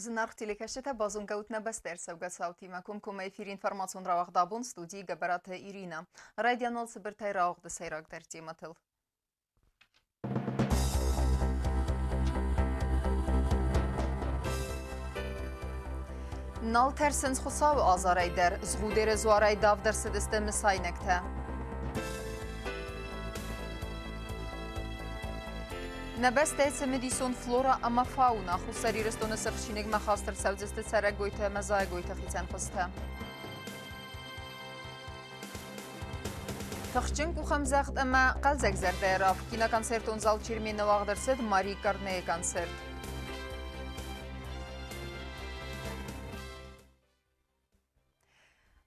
Зынарх телекашета базун гаутна бастер савгасаути макум кума эфир информацион равахдабун студии габарата Ирина. Радианал сыбыртай раугды сайрагдар тематыл. Нал терсенс хусав азарайдар, згудере зуарай давдар сыдысты мисайнекте. Набесте медисон флора ама фауна хусари рестон сыршинег махастр савзесте царак гойта мазай гойта хитан хосте. Тахчин кухам захт ама qalzak zardayraf kina konserton zal çirmeni vağdırsıd Marie Carney konserт.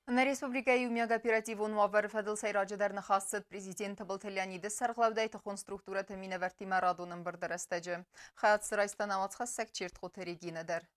На республика Юмяга оперативун муавар фадыл сайраджадар нахассыд президент Табылтылянидис сарғлавдайты конструктура тамина вартима радунын бірдірістәжі. Қаят сырайстан аматқассак черт құтырегінедер.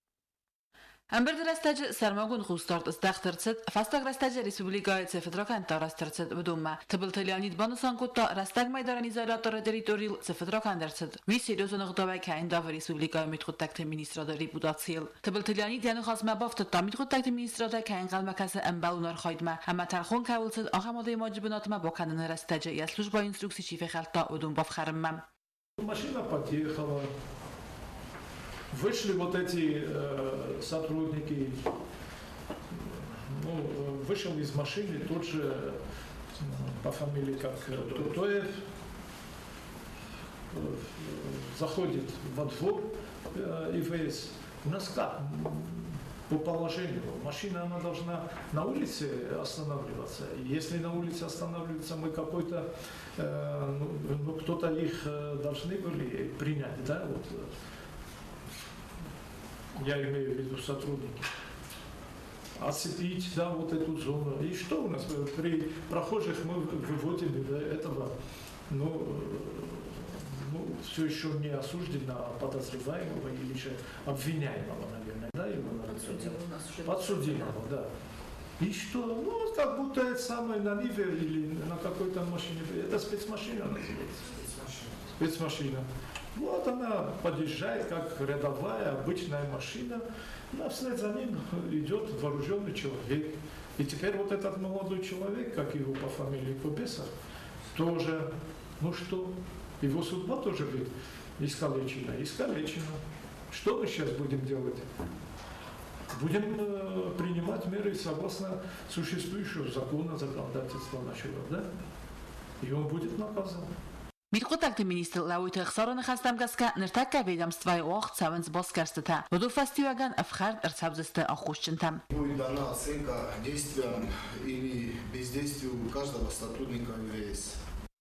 Амбердер растаджи сармагун хустарт истахтырцыд, фастаг растаджи республикая цефедракан тарастырцыд вдумма. Табылтылянид банусан кутта растаг майдаран изоляторы территорил цефедракандырцыд. Ви серьезно готовы кайндав республикая митхуттакты министрада репутациил. Табылтылянид яну хазма бафтыта митхуттакты министрада кайнгал макасы амбалунар хайдма. Ама тархон кавылцыд ахамады маджибынатма боканын растаджи я служба инструкции чифе халта удум бафхарымма. Машина подъехала. Вышли вот эти сотрудники, вышел из машины тот же по фамилии как Тутоев, заходит во двор ИВС. У нас как? По положению. Машина она должна на улице останавливаться. Если на улице останавливается, мы какой-то, кто-то их должны были принять, да, вот. Я имею в виду сотрудники. Оцепить, да, вот эту зону. И что у нас? При прохожих мы выводим до этого, все еще не осуждено подозреваемого или же обвиняемого, наверное, да, его подсудимого, да. И что? Как будто это самое на Ниве или на какой-то машине. Это спецмашина называется. Спецмашина. Вот она подъезжает, как рядовая, обычная машина, а вслед за ним идет вооруженный человек. И теперь вот этот молодой человек, как его по фамилии Кобесов, тоже, его судьба тоже ведь искалечена. Что мы сейчас будем делать? Будем принимать меры согласно существующего закона, законодательства нашего, да? И он будет наказан. Митхуттакты министр Лауиты Хсараны хастамгаска ныртакка ведомства ОАХ цавенс боскарстыта. Воду фастиваган афхард арцабзысты ахушчинтам. Будет дана оценка действиям или бездействию каждого сотрудника ВВС.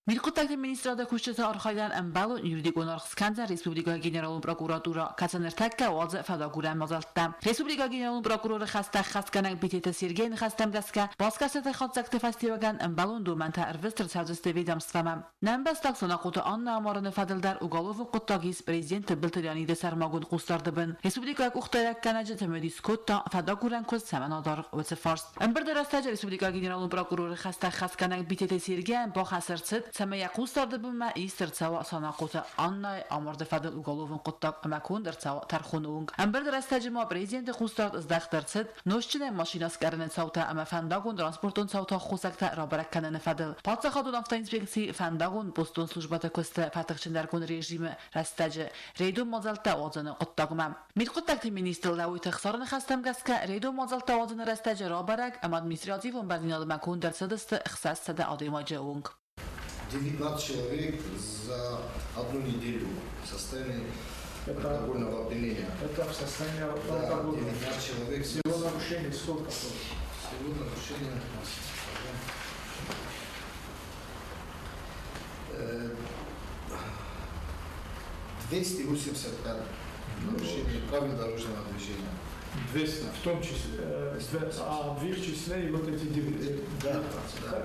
Митхуттакты министрада кушчыты архайдан амбалу юридик онархсканза Республика Генералун прокуратура кацаныртакка уалзы фадагуран мазалтта. Республика Генералун прокуроры хастахасканак битета Сергей хастамгаска боскарстыты хатзакты фастиваган амбалун думанта арвыстыр цавзысты ведомствама. Намбастак сонакуты Анна Амарыны фадылдар уголовы куттагис президент Табылтылянидис сармагун кустардыбын. Республика ухтарак канаджы тэмэдис кутта фадагуран көз саманадар өцефарс. Амбердер астаджы Республика Генералун прокуроры хастахасканак битета Сергей бохасырцыт Самая кустардыбын ма истер цава сонакуты Анна Амарды фадыл уголовын куттак амакундыр цава тархунуунг. Амбердер астаджыма президенті кустард издахтырцыт ношчыны машинаскарынын цаута ама фандагун транспортун цаута хусакта рабаракканын фадыл. Патсахадун автоинспекции фандагун постун службата көсті фатықчындаргун режимі растаджы рейдун мазалта оғзыны куттагыма. Митхуттакты министр Лауиты Хсарыны хастамгаска рейдун мазалта оғзыны растаджы рабарак ама административун бардиналы макундыр сыдысты ихсассада адымаджы унг. 19 человек за одну неделю в состоянии алкогольного опьянения. Это в состоянии алкогольного. Да, 19 человек. Всего нарушений сколько? Всего нарушений 285 нарушений правил дорожного движения. 200, в том числе, в их числе и вот эти 19. Да.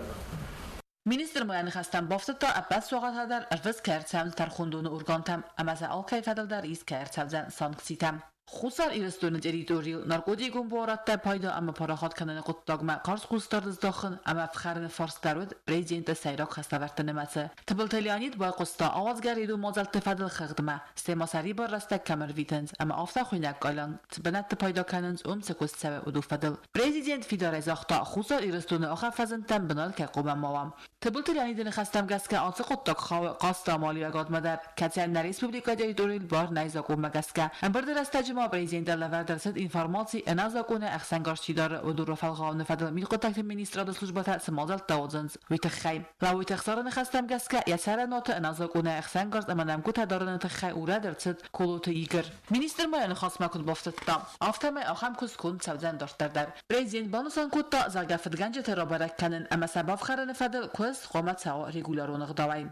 Министр Муяны хастан бафтыта Аббас Суғатадар арвыз кәрцәмді тархундуыны ургантам, амаза алкай фадалдар из кәрцәмден санкцитам. Խուսար իրստունը տերիտորիալ նարկոտիկում բորատտա պայդա ամա պարախատ կանանը կոտտագմա կարս խուստարդыз դոխն ամա վխարնը ֆարստարուդ պրեզիդենտը սայրակ խաստավարտը նմացը Թբլթելյանիդ բայ ավազգարիդու մոզալ տեֆադլ խղդմա ստեմասարի բարաստակ կամեր վիտենց ամա ավտա խույնակ կայլան ծբնատ պայդա կանենց ումցկուս ծավը ուդուֆադլ Պրեզիդենտ Ֆիդարեզ ախտա խուսար իրստունը ախաֆազնտան բնալ կակոբամավամ Թբլթելյանիդն խաստամ գասկա անցը կոտտակ խավը qastamali ագատմադար Կացյաննա Ռեսպուբլիկա տերիտորիալ բար նայզակով մագասկա ամբրդրաստաջմա Президента Лавардерсет информации о законе Ахсангаршидара Удурафалгаун Фадл Милкотак министра службата Самазал Таудзенс Витахай Лавитахсаран Хастам Гаска Ясара нота о законе Ахсангарс Аманамку Тадаран Тахай Урадерсет Колота Игр Министр Маян Хасмакут Бофтатта Автаме Ахамкус Кун Савзан Дортардар Президент Банусан Кутта Загафет Ганджета Робарак Канен Амасабав Харан Фадл Квест Хомацао регулярно Гдавай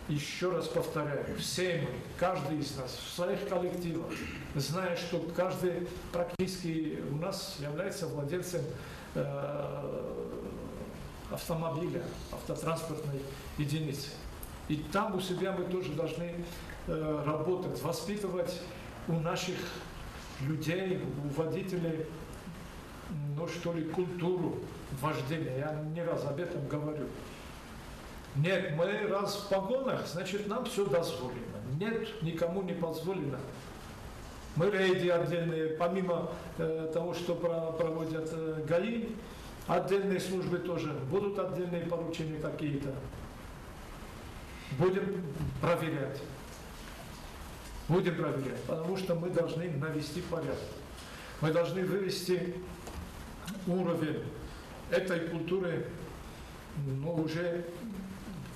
Еще раз повторяю, все мы, каждый из нас в своих коллективах, зная, что каждый практически у нас является владельцем автомобиля, автотранспортной единицы. И там у себя мы тоже должны работать, воспитывать у наших людей, у водителей, ну что ли, культуру вождения. Я не раз об этом говорю. Нет, мы раз в погонах, значит, нам все дозволено. Нет, никому не позволено. Мы рейды отдельные, помимо того, что проводят ГАИ, отдельные службы тоже, будут отдельные поручения какие-то. Будем проверять. Будем проверять, потому что мы должны навести порядок. Мы должны вывести уровень этой культуры, ну, уже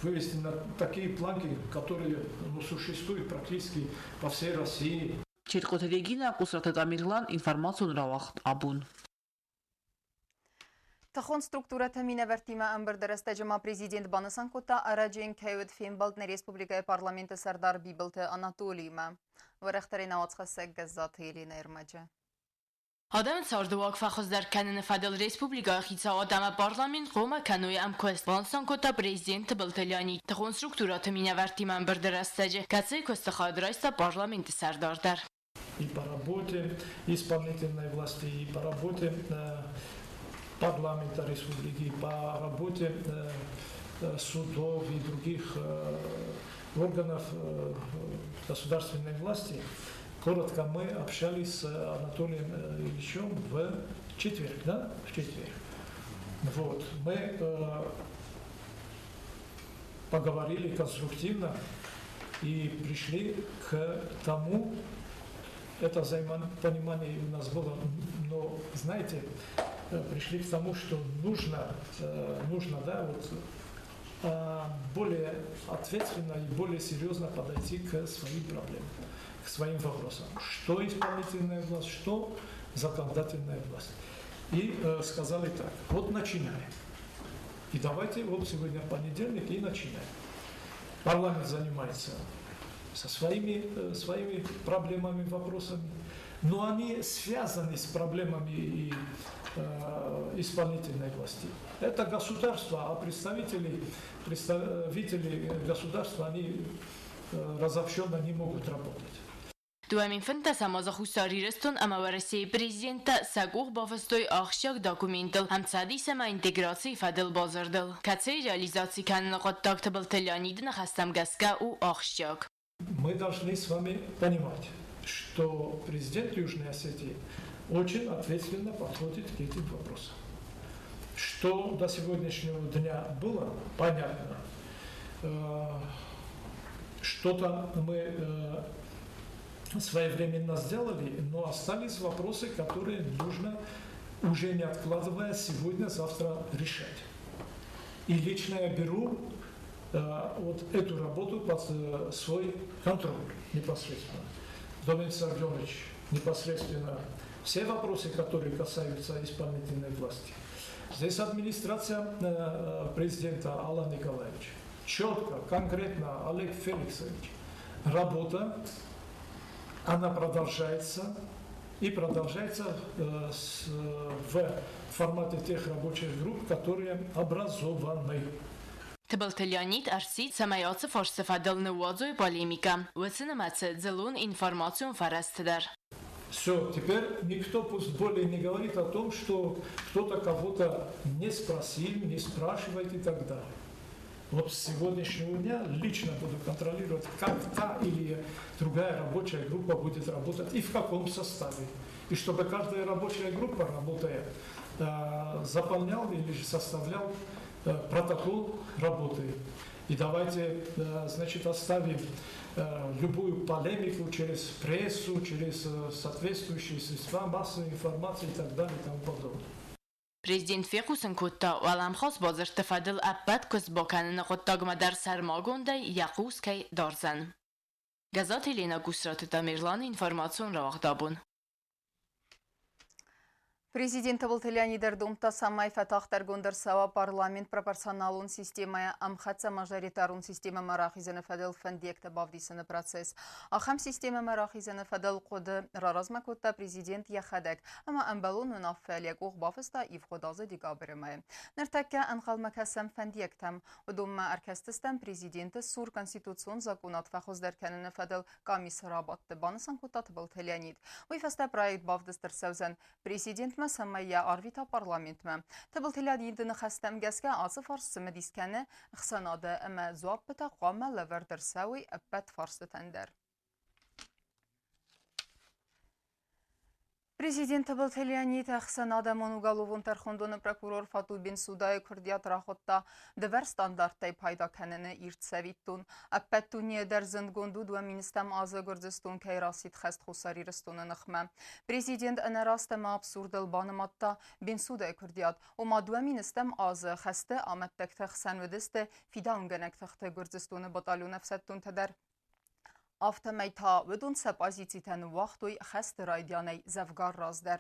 вывести на такие планки, которые существуют практически по всей России. Чиркотелегина Кусрататамирлан информацию нравахт абун. Тхон структурата минавертима амбердерестежма президент Банасанкота Араджин Кайуд Фембалдна Республика парламента Сардар Бибалте Анатолима. Варахтарина Оцхасек Газат Елена Эрмаджа. Адам сардوակ فخوزدر کنن فدل ریسپوبلیکا خیتا آدم پارلمان قوم کنوی ام کوست وانسان کتا پرزیدنت بلتلیانی تخون سترکتورات مینورتی من بردرستجه کسی کوست خادرایست پارلمانت سرداردر. И по работе исполнительной власти, и по работе парламента республики, и по работе судов и других органов государственной власти. Коротко мы общались с Анатолием Ильичем в четверг, да? В четверг. Вот. Мы поговорили конструктивно и пришли к тому, это взаимопонимание у нас было, но, знаете, пришли к тому, что нужно, да, вот, более ответственно и более серьезно подойти к своим проблемам, к своим вопросам. Что исполнительная власть, что законодательная власть. И сказали так, вот начинаем. И давайте, вот сегодня понедельник, и начинаем. Парламент занимается со своими проблемами, вопросами, но они связаны с проблемами и исполнительной власти. Это государство, а представители государства, они разобщенно не могут работать. Дуамин фента самаза хусарирестон амаварси президента сагух бафастой ахшак документал хамцади сама интеграции фадел базардал. Кацей реализации канна коттакта балтелянидна хастам гаска у ахшак. Мы должны с вами понимать, что президент Южной Осетии очень ответственно подходит к этим вопросам. Что до сегодняшнего дня было, понятно. Что-то мы своевременно сделали, но остались вопросы, которые нужно, уже не откладывая, сегодня-завтра решать. И лично я беру вот эту работу под свой контроль непосредственно. Доминис Артемович непосредственно все вопросы, которые касаются исполнительной власти. Здесь администрация президента Алла Николаевича. Четко, конкретно Олег Феликсович. Работа, она продолжается и продолжается в формате тех рабочих групп, которые образованы. Тбалтелянит арсит самаяцы форсефадал невадзой полемика. Весенемаце дзелун информацию фарастдар. Все, теперь никто пусть более не говорит о том, что кто-то кого-то не спросил, не спрашивает и так далее. Вот с сегодняшнего дня лично буду контролировать, как та или другая рабочая группа будет работать и в каком составе. И чтобы каждая рабочая группа, работая, заполнял или же составлял протокол работы. И давайте, значит, оставим любую полемику через прессу, через соответствующие средства массовой информации и так далее и тому подобное. Президент Фекусын Кутта Валамхос Бозар Тефадил Аппат Кузбоканын Хоттагмадар Сармагундай Якускай Дорзан. Газат Елена Гусраты Тамирлан информацион Равахдабун. Президент Леонид Эрдумта самай фатахтар гондырсава парламент пропорционалун системая амхатса мажоритарун система марахизаны фадел фандекта бавдисаны процесс. Ахам система марахизаны фадел коды раразмакутта президент яхадек, ама амбалун унаффалек уғбафыста ивходазы дигабырымай. Нартакка анхалмакасам фандектам, удумма аркестистан президенті сур конституцион законат фахоздерканыны фадел комиссарабатты банысан кутаты был Леонид. Уйфаста проект бавдыстыр сәузен президент سمية عرفيتا بارلمنت ما تبل تلادي دن خستم جسكا عاصف فرس مديسكانة خسنادة اما زواب بتا قامة لفردر ساوي ابت فرس تندر Президент Леонид Ахсанада Монугаловун тархондоны прокурор Фату бен Судай Курдият рахотта девер стандарттай пайда кәнені иртсәвиттун. Аппәттуне дәрзін гонду дуа министам азы Гурдистун кайрасит хаст хусари рыстуны нықма. Президент әнәрастама абсурдыл баныматта бен Судай Курдият. Ома дуа министам азы хасты аматтәкті хсанведісті фидаунгәнәктіқті Гурдистуны баталюн әфсәттун тәдәр. Автомайта بدون سپازیتیتن وقتوی خست رایدیانی زفگار رازدر.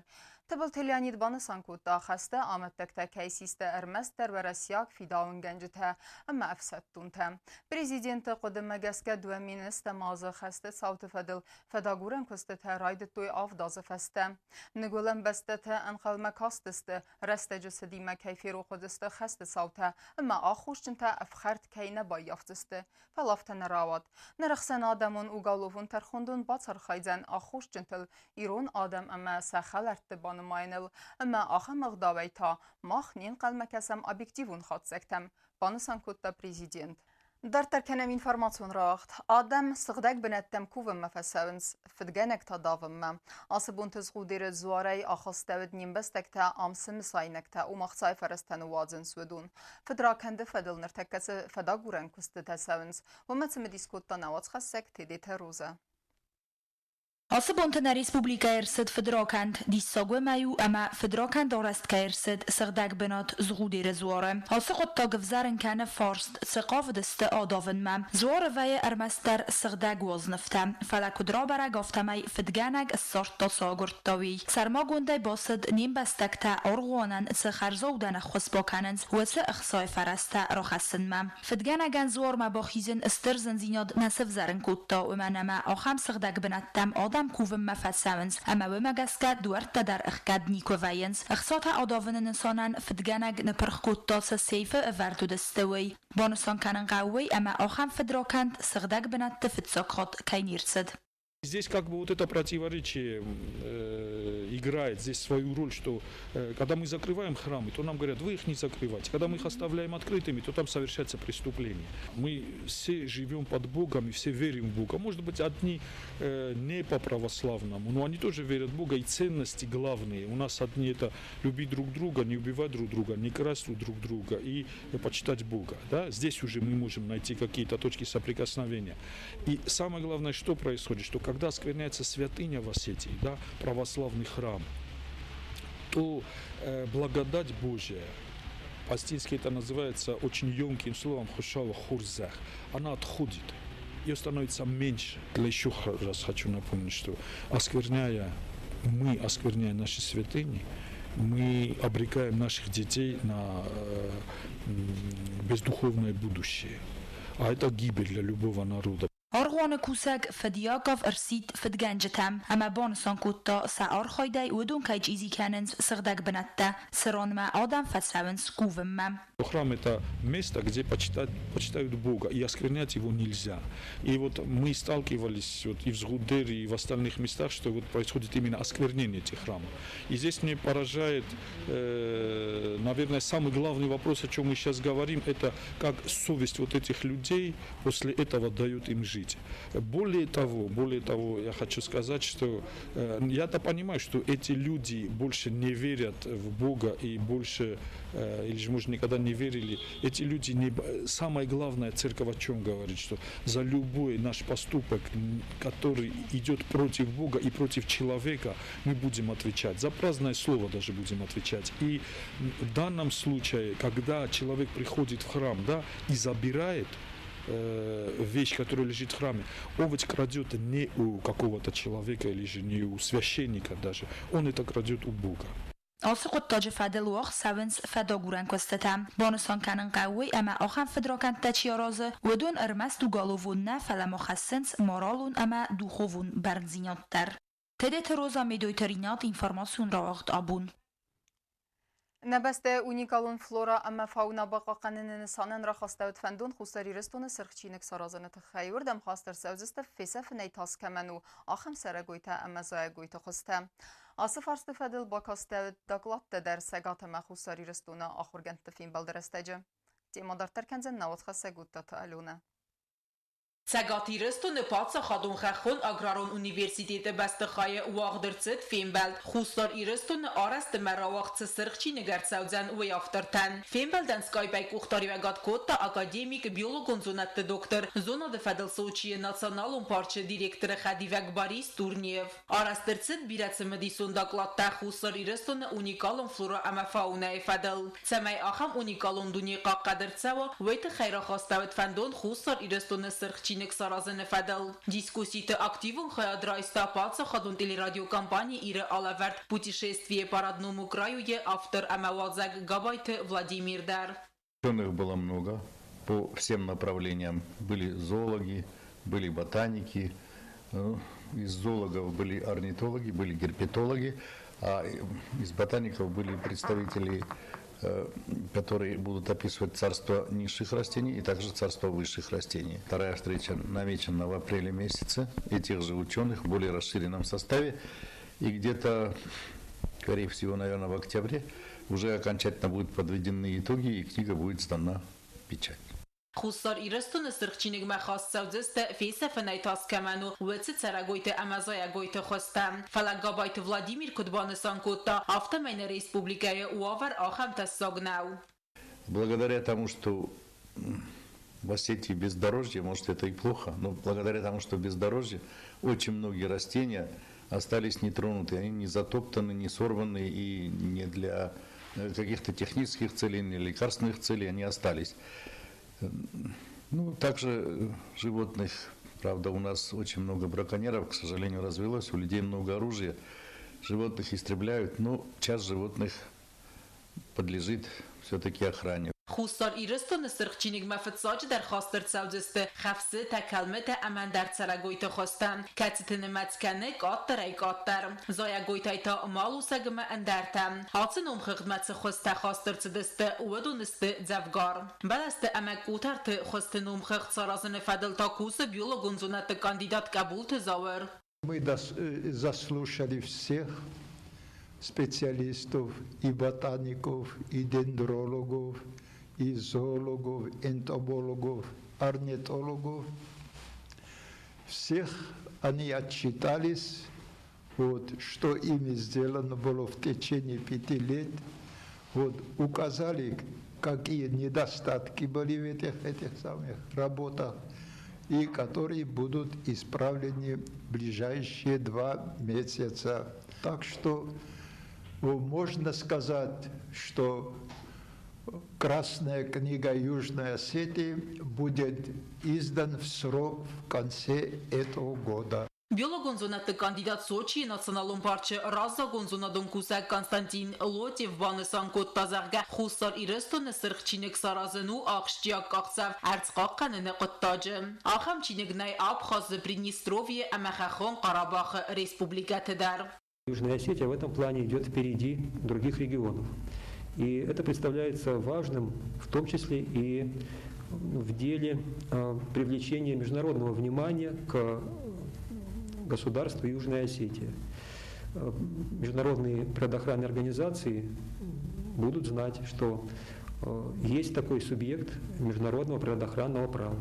تبل تلیانید بانسان کوتا خسته آمد تکتا کیسیست ارمستر و رسیاک فیداون گنجته اما افسدتون تم. پریزیدنت قدم مگسکه دوامین استماز خسته ساوت فدل فداگورن کسته رایدتوی آف داز فسته. نگولن بسته انقل مکاستست رست جسدی مکیفی رو خودست خسته ساوته اما آخوشتنت افخرد کینه با یافتسته. فلافتن راوت. نرخسن آدمون Уголовун тархондун бацархайзан ахуш жинтил ирон адам ама сахал артибаны майнил ама аха магдавайта мах нин қалмакасам объективун хатсектам банысан кутта президент. Дар тарканам информацион рахт адам сыгдаг бинаттам кувым мафасавнс фидганак тадавым асыбун тызгудир зуарай ахаставд нимбастакта амсым сайнакта умахсай фарастан вазын судун фидраканды фадылныр таккасы фадагуран кусты тасавнс умацым дискутта навацхассак тедета роза Asybonten Republika Ersed Fedrakant dissagwe mayu ama Fedrakant dorest ka Ersed sırdag benat zgudere zuare. Asıqotta gvzaren kane farst sıqavdiste adaven mam. Zuare veye ermester sırdag waznifta. Falakudra bara gaftamay Fedganag sartta sagurttawi. Sarma gunday basid nim bastakta argwanan sıxarzawdan khusbakanens wasa ikhsay farasta rakhasın mam. Fedganagan zuar mabakhizin istirzen zinad nasif zaren kutta umanama akham sırdag benattam کووم مفسرنس اما و مگسکت دوارت در اخکد نیکووینس اخصات عداون انسانان فدگانگ نپرخکوت تاس سیف وردو دستوی بانسان کنن قوی اما آخم فدراکند سغدگ بنات تفتساقات کینیرسد Здесь как бы вот это противоречие играет здесь свою роль, что когда мы закрываем храмы, то нам говорят, вы их не закрывайте. Когда мы их оставляем открытыми, то там совершается преступление. Мы все живем под Богом и все верим в Бога. Может быть, одни не по православному, но они тоже верят в Бога. И ценности главные. У нас одни это любить друг друга, не убивать друг друга, не красть друг друга и почитать Бога. Да? Здесь уже мы можем найти какие-то точки соприкосновения. И самое главное, что происходит, что когда оскверняется святыня в Осетии, да, православный храм, то благодать Божия, по-астински это называется очень емким словом хушала хурзах, она отходит, ее становится меньше. Еще раз хочу напомнить, что оскверняя наши святыни, мы обрекаем наших детей на бездуховное будущее, а это гибель для любого народа. وان کوسک فدیاکاف ارسید فدگنجتم اما بانسان کوتا سعار خایده ودون کایج ایزی کننز سردگ بنته سران ما آدم فسرونس کووم. Храм – это место, где почитают Бога, и осквернять его нельзя. И вот мы сталкивались вот и в Згудере, и в остальных местах, что вот происходит именно осквернение этих храмов. И здесь мне поражает, наверное, самый главный вопрос, о чем мы сейчас говорим, это как совесть вот этих людей после этого дает им жить. Более того, я хочу сказать, что я-то понимаю, что эти люди больше не верят в Бога и больше, или же, может, никогда не верили. Эти люди, самое главное, церковь о чем говорит, что за любой наш поступок, который идет против Бога и против человека, мы будем отвечать. За праздное слово даже будем отвечать. И в данном случае, когда человек приходит в храм, да, и забирает вещь, которая лежит в храме, он ведь крадет не у какого-то человека или же не у священника даже, он это крадет у Бога. آسق التاج فدل وخ سونس فدا گورن کستتم بانسان کنن قوی اما آخن فدراکن تچیارازه ودون ارمس دو گالوون نه فلما خسنس مارالون اما دو خوون برنزینات تر تدت روزا میدویترینات اینفرماسیون را وقت آبون نبسته اونیکالون فلورا اما فاونا باقا قنن نسانن را خواستود فندون خوستاری رستون سرخچینک سرازنت خیور دم خواستر سوزست فیسف نیتاس کمنو آخم سرگویتا اما زایگویتا خسته آصف ارست فدل با کاستود داگلات در سگات ما خوستاری رستون آخورگنت فین بلدرستجه تیما در ترکنزن نوات خسته گوتا تالونه Цагати рестон паца хадун хахон аграрон университет бастхай вагдерцет фембал хустар ирестон араст маравахт сырхчи негарцаудзан у яфтартан фембалдан скайбайк ухтари вагат котта академик биологон зонат доктор зона де фадл соучи националон парче директор хадивак Борис Турниев арастерцет бирats медисон доклатта хустар ирестон уникалон флора ама фауна фадл самай ахам уникалон дуниqa qadrtsawa вейт хайра хаставет фандон хустар ирестон сырхчи Саразен Федел. Дискуссии активен хаядрайста паца хадун телерадиокомпании Ире Алаверт «Путешествие по родному краю» е автор Амавадзак Габайте Владимир Дар. Ученых было много по всем направлениям. Были зоологи, были ботаники, из зоологов были орнитологи, были герпетологи, а из ботаников были представители, которые будут описывать царство низших растений и также царство высших растений. Вторая встреча намечена в апреле месяце этих же ученых в более расширенном составе. И где-то, скорее всего, наверное, в октябре уже окончательно будут подведены итоги и книга будет сдана в печать. Хустар ирестон сырхчиниг махас саудзест фейсеф найтас каману вецет сарагойте амазая гойте хостам фалагабайт Владимир Кудбанесан Котта автомайна республикая уавар ахам тассагнау. Благодаря тому, что в Осетии бездорожье, может это и плохо, но благодаря тому, что бездорожье, очень многие растения остались нетронуты, они не затоптаны, не сорваны и не для каких-то технических целей, не лекарственных целей, они остались. Ну, также животных, правда, у нас очень много браконьеров, к сожалению, развелось, у людей много оружия, животных истребляют, но часть животных подлежит все-таки охране. Хустар ирестон сырхчиниг мафцаج در خاستر ساوزست خفسه تکلمت امن در سرگویت خواستم کتتن متکنه قاتر ای قاتر زای گویتای تا مالو سگم اندرتم حاصنم خدمت خواست خاستر تدست ودونست زفگار بلست امک قوتر خواستنم خخت سرازن فدل تا کوس بیولوگون زونت کاندیدات قبول تزاور. Мы заслушали всех специалистов и ботаников, и дендрологов, и зоологов, энтомологов, орнитологов. Всех они отчитались, что ими сделано было в течение 5 лет. Указали, какие недостатки были в этих самых работах, и которые будут исправлены в ближайшие 2 месяца. Так что можно сказать, что Красная книга Южной Осетии будет издан в срок в конце этого года. Biologոնզոնատը կանդիդատ Սոչի նացիոնալում պարչը Ռազա գոնզոնադոն կուսակ Կոնստանտին Լոտև բանեսան կոտտազարգա խուսար իրստոնը սրխչինեք սարազնու աղշտյակ կաղցավ արցկաղկանը նկոտտաջը աղամ չինեգնայ Абխազը Приднестровье Амахахон Карабаха Республика Тедар. Южная Осетия в этом плане идет впереди других регионов. И это представляется важным, в том числе и в деле привлечения международного внимания к государству Южная Осетия. Международные природоохранные организации будут знать, что есть такой субъект международного природоохранного права.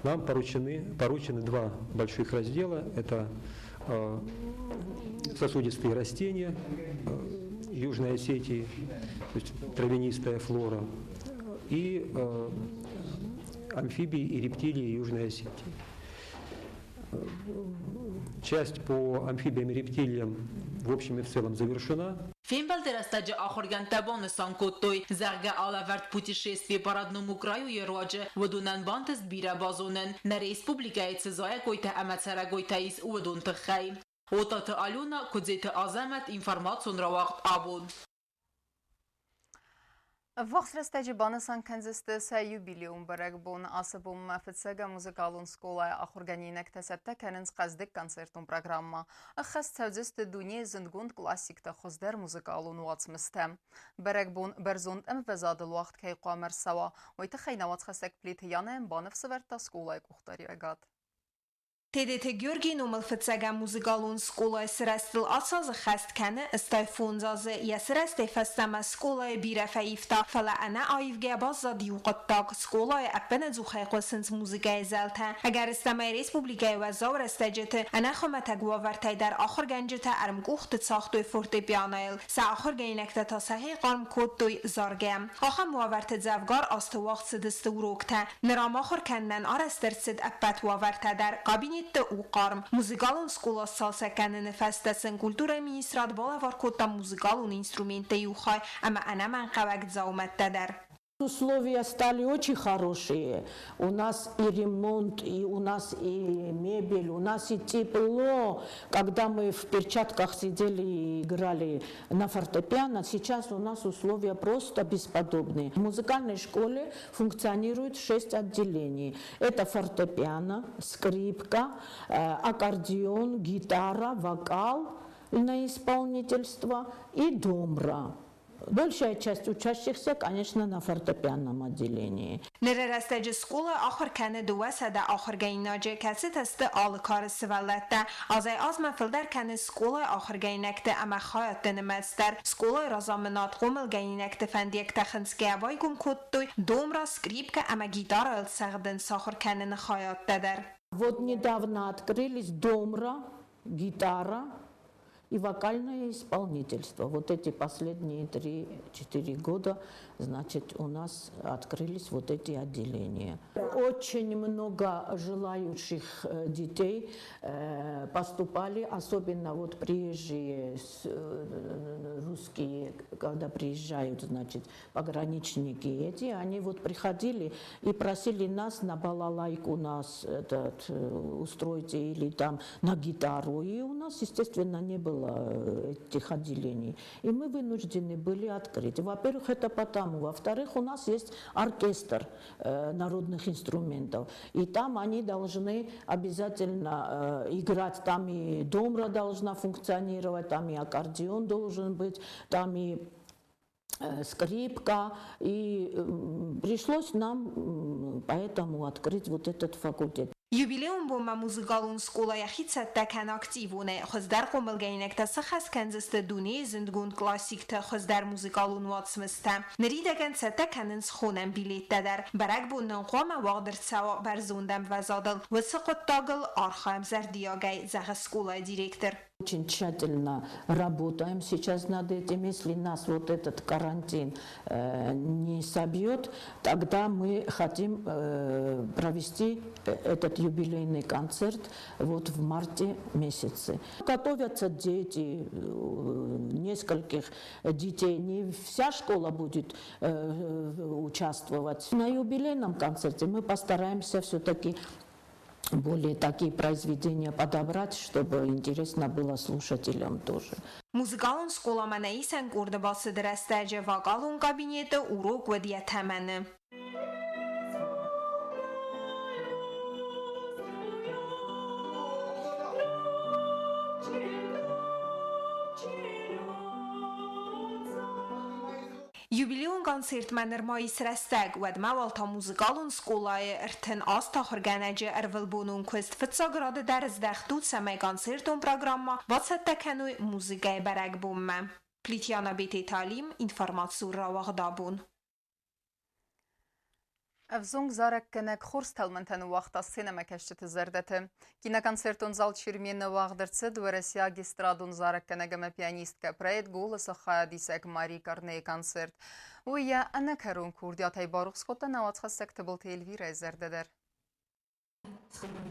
Нам поручены два больших раздела. Это сосудистые растения Южной Осетии, то есть травянистая флора, и амфибии и рептилии Южной Осетии. Часть по амфибиям и рептилиям в общем и в целом завершена. Фембал дерастаджа ахорган табон санкоттой зарга алаверт путешествие по родному краю Еродже водунан бантест бира базонен на республика Эцезая койта амацара гойтаис удун тхай. Отата Алюна кудзета азамат информацион равахт абуд. Վախսրեստեջի բանասան կենզստեսը юбилеум բրեգբոն ասաբում մաֆեցեգա մուզիկալուն սկոլայ ախորգանինեք տեսեպտե կենենց ყազդիկ կոնցերտուն պրոգրամմա ըխս ծավձեստը դունի զնդգունդ կլասիկտը խոզդեր մուզիկալուն ուացմստը բրեգբոն բերզոնդ եմ վեզադլու աղտ կեյ ყամեր սավա ոյտը խայնավաց խասեք պլիթ յանե եմ բանև սվերտա սկոլայ կուղտարի ագատ Tedete Gheorghin umălfățega muzicalul în școală sărăstul ațază xastkană ăstai funzază ia sărăste făstama școală bira faifta fala ana aivge bazza diuqattaq școală apene zuxayqo sens muzika ezalta agar istamay respublikay va zavr istajete ana xamatag wavartay dar axir ganjeta armquxt tsaxtoy fortepianoyl sa axir gaynakta tasahi qarm kodtoy zargam axam wavart zavgar astwaqt sidisturokta niram axir kannan arastersid appat wavarta dar qabini وقارم مuzicalul școala salsakanı nefestesin kultura ministrat bala var kotta muzicalul инструменты юхай ама она манқавак зауматтадар Условия стали очень хорошие. У нас и ремонт, и у нас и мебель, у нас и тепло. Когда мы в перчатках сидели и играли на фортепиано, сейчас у нас условия просто бесподобные. В музыкальной школе функционирует 6 отделений. Это фортепиано, скрипка, аккордеон, гитара, вокал на исполнительство и домбра. Большая часть учащихся, конечно, на фортепианном отделении. Нерерастеджи школа ахр кане дуасада ахр гайнаджи касетасты алыкар сывалатта азай азма филдар кане школа ахр гайнакты ама хаяттыны мәстер школа разамынат гомыл гайнакты фандиякта хынске авайгун коттой домра, скрипка ама гитара сагдын сахр каныны хаяттадар. Вот недавно открылись домра, гитара и вокальное исполнительство. Вот эти последние 3-4 года, значит, у нас открылись вот эти отделения. Очень много желающих детей поступали, особенно вот приезжие русские, когда приезжают, значит, пограничники эти, они вот приходили и просили нас на балалайку нас устроите или там на гитару. И у нас, естественно, не было этих отделений. И мы вынуждены были открыть. Во-первых, это потому. Во-вторых, у нас есть оркестр народных инструментов. И там они должны обязательно играть. Там и домра должна функционировать, там и аккордеон должен быть, там и скрипка. И пришлось нам поэтому открыть вот этот факультет. Юбилеум бома музыкалун школа яхицатта кан активуне хоздар қомылгайнекта сахас канзысты дуне зиндгунд классикта хоздар музыкалун ватсмыста. Неридаган сатта канын схонам билеттадар. Барак буннан қома вагдыр сава барзундам вазадыл. Высықоттагыл архаем зардиягай зага школа директор. Очень тщательно работаем сейчас над этим. Если нас вот этот карантин не собьет, тогда мы хотим провести этот юбилейный концерт вот в марте месяце. Готовятся дети, нескольких детей. Не вся школа будет участвовать. На юбилейном концерте мы постараемся все-таки более такие произведения подобрать, чтобы интересно было слушателям тоже. Muzikaalın skolamana isen kurda bası derestece vakalun kabineti uruk ve diyetemeni. Юбилеон концерт манер майис растег вед мавалта музикалун сколай эртен аста хорганеже эрвелбонун квест фитсаграды дерздехтут самай концертун программа ватсаттакануй музыкай барак бумма. Плитьяна бете талим информацию равагдабун. Avzong zarek kenek xorstalmantan waqta sinema keştet zerdete. Kina koncerton zal çirmiyene waqdırtsı dveresiya gistradun zarek kenegeme pianistka prayet голоса xayadisek Marie Carney koncert. Uya ana karun kurdiyatay baruq skota navatsxasek tebıl telvira zerdeder.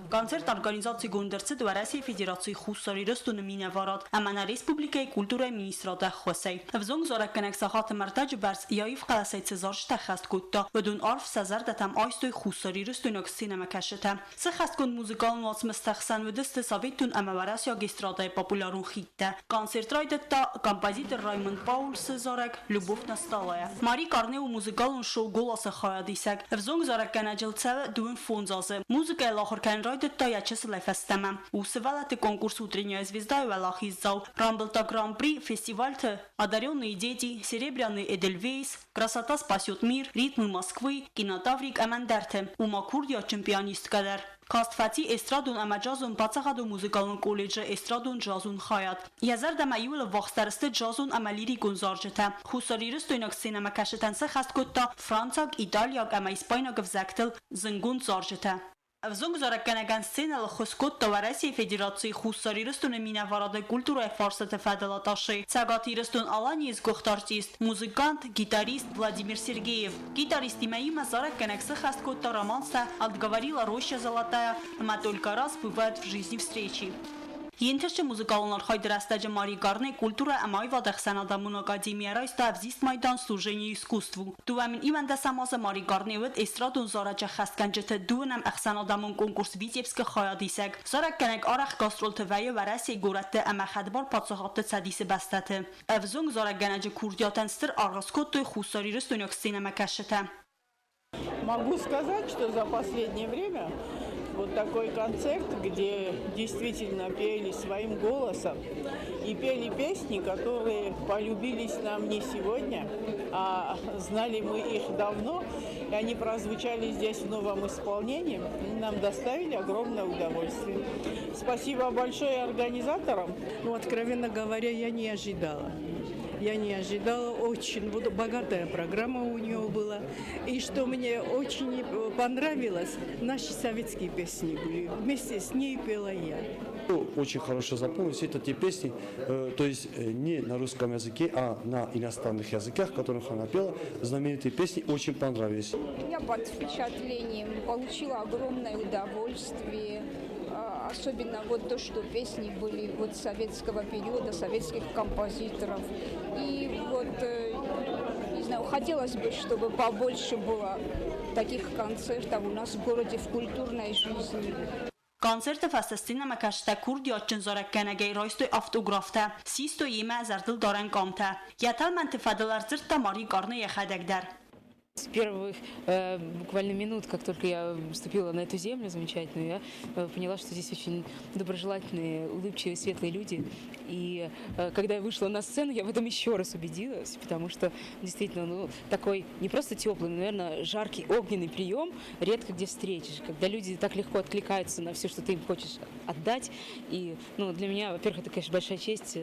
Концерт организации Гондерцы Дворяси Федерации Хуссари Ростуна Минаварат, Амана Республикой культуры министра Хосей. В зонг зорак конек сахат мартач барс яив қаласай цезарш тахаст кутта, ведун арф сазар датам айстой Хуссари Ростунок синема кашета. Сахаст кон музыкалн вац мстахсан ведесте советун амаварасия гестрадай популярун хитта. Концерт райдетта композитор Раймонд Паул Сезарек Любовь насталая. Мари Карне у музыкалн шоу голоса хаядисек. В зонг зорак конеджел цеве дуэн фонзазе. Музыка Лахоркан райдетта ячеслай фестема. Усывалаты конкурс «Утренняя звезда» и Валахиззал. Рамблта Гран-при, фестиваль-то «Одаренные дети», «Серебряный Эдельвейс», «Красота спасет мир», «Ритмы Москвы», «Кинотаврик Амандерте», «Умакурдия чемпионисткадар». Կաստվացի էստրադուն ամաջազուն բացախադու մուզիկալուն կոլեջը էստրադուն ջազուն խայատ։ Եզար դամայուլը վաղստարստը ջազուն ամալիրիկուն զարջետա։ Խուսարիրս տույնակ սինեմա կաշետանսը խաստկոտտա Ֆրանցակ, Իտալիակ ամա իսպայնակ վզակտել զնգուն զարջետա։ Avzong zorakanagan scenal khoskot Tovarasi Federatsiyi Xussaririston Minavaraday kultura farsata fadalatashi. Tsagatiriston Alaniz goxtartist, muzikant, gitarist Vladimir Sergeyev. Гитарист Имаима Зараканакса Хаскотта романса отговорила Роща Золотая, но только раз бывает в жизни встречи. Ենթերչը մուզիկալն արխայ դրաստաջը Մարի Կարնե կուլտուրա ամայ վադախսանադամուն ակադեմիարայ ստավզիստ մայդան սուժենի իսկուստվու։ Դուվամին իմանդասամազը Մարի Կարնեվըտ էստրադուն զարաճա խաստկանջըթը դուվնամ əxsanadamın konkurs Vitebskə xayadisək. Zaraq kənək araq qastrol tövəyə vərəsi qorətdə əməxədbar patsahatlı çədisi bəstəti. Əvzung zaraq gənəcə kurdiyatənstır arğaskottoy xusarires dönök sinema kəşətə. Могу сказать, что за последнее время вот такой концерт, где действительно пели своим голосом и пели песни, которые полюбились нам не сегодня, а знали мы их давно, и они прозвучали здесь в новом исполнении, нам доставили огромное удовольствие. Спасибо большое организаторам. Ну, откровенно говоря, я не ожидала. Я не ожидала, очень богатая программа у него была. И что мне очень понравилось, наши советские песни были. Вместе с ней пела я. Очень хорошо запомнились это те песни, то есть не на русском языке, а на иностранных языках, которых она пела. Знаменитые песни очень понравились. Я под впечатлением получила огромное удовольствие. Особенно вот то, что песни были вот советского периода, советских композиторов. И вот, не знаю, хотелось бы, чтобы побольше было таких концертов у нас в городе в культурной жизни. Konsertə fəsəstinə məkəştə kurd yatçın zarəkkənəgəy raystoy автографтə, sistoy yemə əzərdil daran qamtə. Yətəl məntifədələr zırtda Мари Карне yaxədəqdər. С первых буквально минут, как только я вступила на эту землю замечательную, я поняла, что здесь очень доброжелательные, улыбчивые, светлые люди. И когда я вышла на сцену, я в этом еще раз убедилась, потому что действительно, такой не просто теплый, но, наверное, жаркий огненный прием редко где встретишь, когда люди так легко откликаются на все, что ты им хочешь отдать. И для меня, во-первых, это, конечно, большая честь,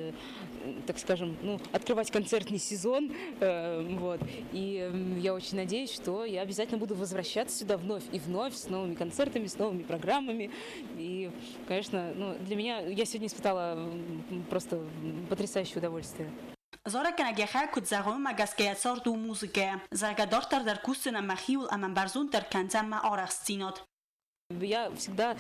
так скажем, открывать концертный сезон. Вот. И я очень надеюсь, что я обязательно буду возвращаться сюда вновь и вновь с новыми концертами, с новыми программами. И, конечно, для меня я сегодня испытала просто потрясающее удовольствие. Zarəkənəgəxə kützəğın məgəskəyətsar du muzikə. Zərgədar dar kustına məxiul əmən bərzun dar kəncəmmə arəxstinat. Я всегда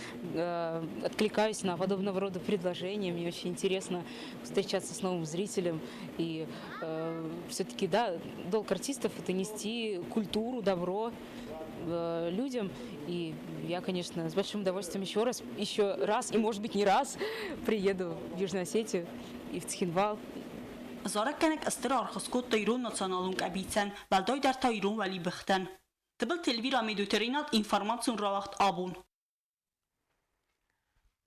откликаюсь на подобного рода предложения. Мне очень интересно встречаться с новым зрителем. И все-таки, да, долг артистов – это нести культуру, добро людям. И я, конечно, с большим удовольствием еще раз и, может быть, не раз приеду в Южную Осетию и в Цхинвал. Զորակենեք ըստր արխսկոտ տայրուն նացանալուն կաբիցեն, վալդոյ դար տայրուն վալի բխտեն։ Տբլ տելվիր ամեդուտերինատ ինформацион равахт абун.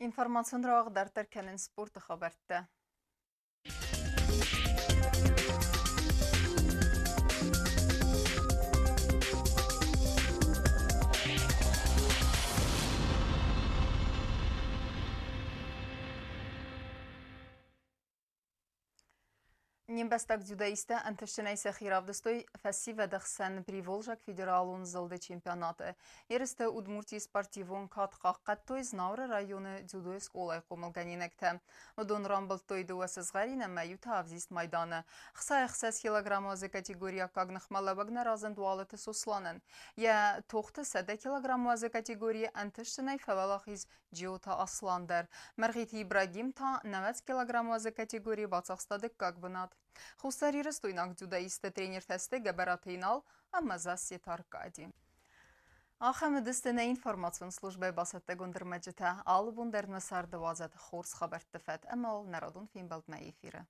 Информацион равах дартарканын спорты хабарты. Нембестак дзюдоисты антышчынайсы хиравдыстой фәсивә дәхсән Приволжак федералун зылды чемпионаты. Ерісті Удмуртий спортивун қатқаққаттой Знавры районы дзюдо сколай қомылганинекті. Удон рамбыл тойды уасызғарина мәюта авзист майданы. Қса-қсас килограммазы категория кагнық малабагна разын дуалыты сосланын. Я тоқты сәді килограммазы категория антышчынай фәвалахиз джиота асландар. Мәрғит Ибрагим та 90 килограммазы категория бацақстадық как бынат. Хустари растойнак дзюдоисты тренер тесты Габаратейнал, Аммазаси Таркади. Ахамедистіне информацион службай басатты гундырмаджыта алыбундарын сарды вазат хорс хабарты фәт, әмі ол народун феймбалдма эфирі.